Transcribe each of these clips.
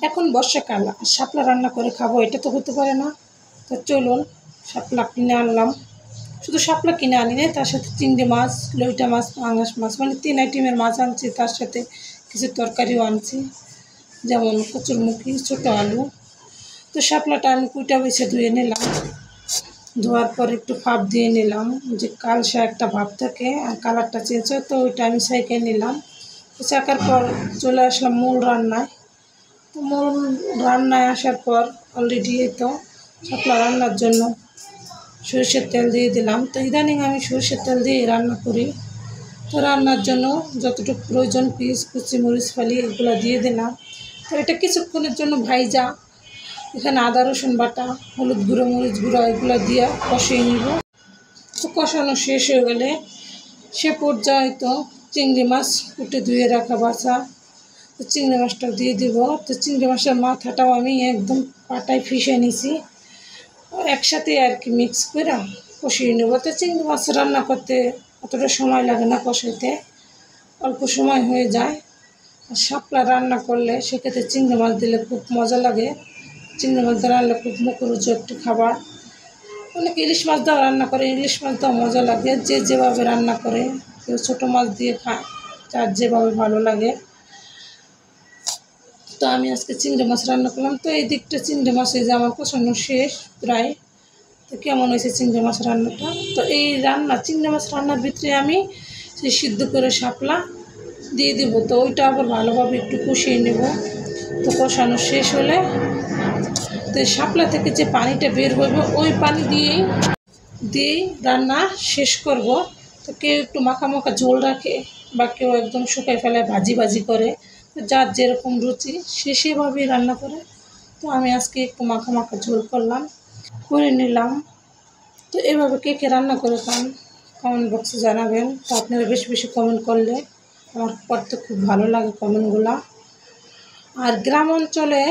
এখন বর্ষাকাল, শাপলা রান্না করে খাবো এটা তো হতে পারে না। তো চলুন শাপলা কিনে আনলাম। শুধু শাপলা কিনে আনি না, তার সাথে চিংড়ি মাছ, লইটা মাছ, পাঙ্গাস মাছ, মানে 3 আইটেমের মাছ আনছি। তার সাথে কিছু তরকারিও আনছি, যেমন কচুরমুখী, ছোটো আলু। তো শাপলাটা আমি কুইটা বেছে ধুয়ে নিলাম। ধোয়ার পর একটু ভাপ দিয়ে নিলাম, যে কালসা একটা ভাপ থাকে আর কালারটা চেঞ্জ হয়, তো ওইটা আমি সেঁকে নিলাম। সেঁকার পর চলে আসলাম মূল রান্নায়। তো মূল রান্নায় আসার পর অলরেডি তো শাপলা রান্নার জন্য সরষের তেল দিয়ে দিলাম। তো ইদানিং আমি সরষের তেল দিয়ে রান্না করি। তো রান্নার জন্য যতটুকু প্রয়োজন পিস, কুচি মরিচ ফালি এগুলো দিয়ে দিলাম। তো এটা কিছুক্ষণের জন্য ভাইজা এখানে আদা রসুন বাটা, হলুদ গুঁড়ো, মরিচ গুঁড়ো এগুলো দিয়ে কষিয়ে নিব। তো কষানো শেষ হয়ে গেলে সে পর্যায়ে তো চিংড়ি মাছ কুটে ধুয়ে রাখা বাছা, তো চিংড়ি মাছটাও দিয়ে দিব। তো চিংড়ি মাছের মাথাটাও আমি একদম পাটায় ফিশে নিছি, একসাথে আর কি মিক্স করে কষিয়ে নেব। তো চিংড়ি মাছ রান্না করতে অতটা সময় লাগে না, কষাইতে অল্প সময় হয়ে যায়। আর শাপলা রান্না করলে সেক্ষেত্রে চিংড়ি মাছ দিলে খুব মজা লাগে। চিংড়ি মাছ দিয়ে রান্না খুব মুখরোচক একটি খাবার। অনেকে ইলিশ মাছ দাও রান্না করে, ইলিশ মাছ দাও মজা লাগে, যে যেভাবে রান্না করে। কেউ ছোটো মাছ দিয়ে খায়, যার যেভাবে ভালো লাগে। তো আমি আজকে চিংড়ি মাছ রান্না করলাম। তো এই দিকটা চিংড়ি মাছ এই যে আমার কষানো শেষ প্রায়। তো কেমন হয়েছে চিংড়ি মাছ রান্নাটা? তো এই চিংড়ি মাছ রান্নার ভিতরে আমি সেই সিদ্ধ করে শাপলা দিয়ে দেবো। তো ওইটা আবার ভালোভাবে একটু কষিয়ে নেব। তো কষানো শেষ হলে তো শাপলা থেকে যে পানিটা বের হবে ওই পানি দিয়েই রান্না শেষ করব। তো কেউ একটু মাখা মাখা ঝোল রাখে, বা কেউ একদম শুকাই ফেলায় ভাজি ভাজি করে। তো যার যেরকম রুচি সে সেভাবেই রান্না করে। তো আমি আজকে একটু মাখা মাখা ঝোল করে নিলাম। তো এভাবে কে কে রান্না করে খান কমেন্ট বক্সে জানাবেন। তো আপনারা বেশি বেশি কমেন্ট করলে আমার পড়তে খুব ভালো লাগে কমেন্টগুলো। আর গ্রাম অঞ্চলে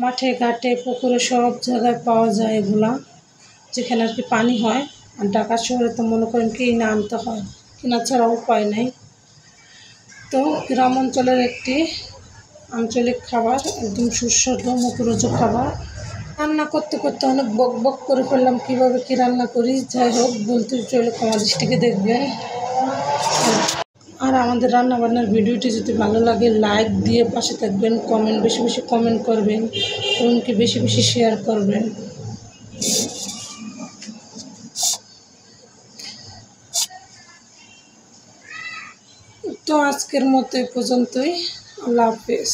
মাঠে ঘাটে পুকুরে সব জায়গায় পাওয়া যায় এগুলা, যেখানে আর কি পানি হয়। আর ঢাকা শহরে তো মনে করেন কিনে আনতে হয়, কেনা ছাড়া উপায় নেই। তো গ্রাম অঞ্চলের একটি আঞ্চলিক খাবার, একদম সুস্বাদু মুখরোচক খাবার। রান্না করতে করতে অনেক বক বক করে ফেললাম, কীভাবে কী রান্না করি। যাই হোক, বলতে চলে ক্ষমা দৃষ্টিকে দেখবেন। আর আমাদের রান্নাবান্নার ভিডিওটি যদি ভালো লাগে লাইক দিয়ে পাশে থাকবেন, বেশি বেশি কমেন্ট করবেন, এমনকি বেশি বেশি শেয়ার করবেন। তো আজকের মতো এই পর্যন্তই। আল্লাহ হাফেজ।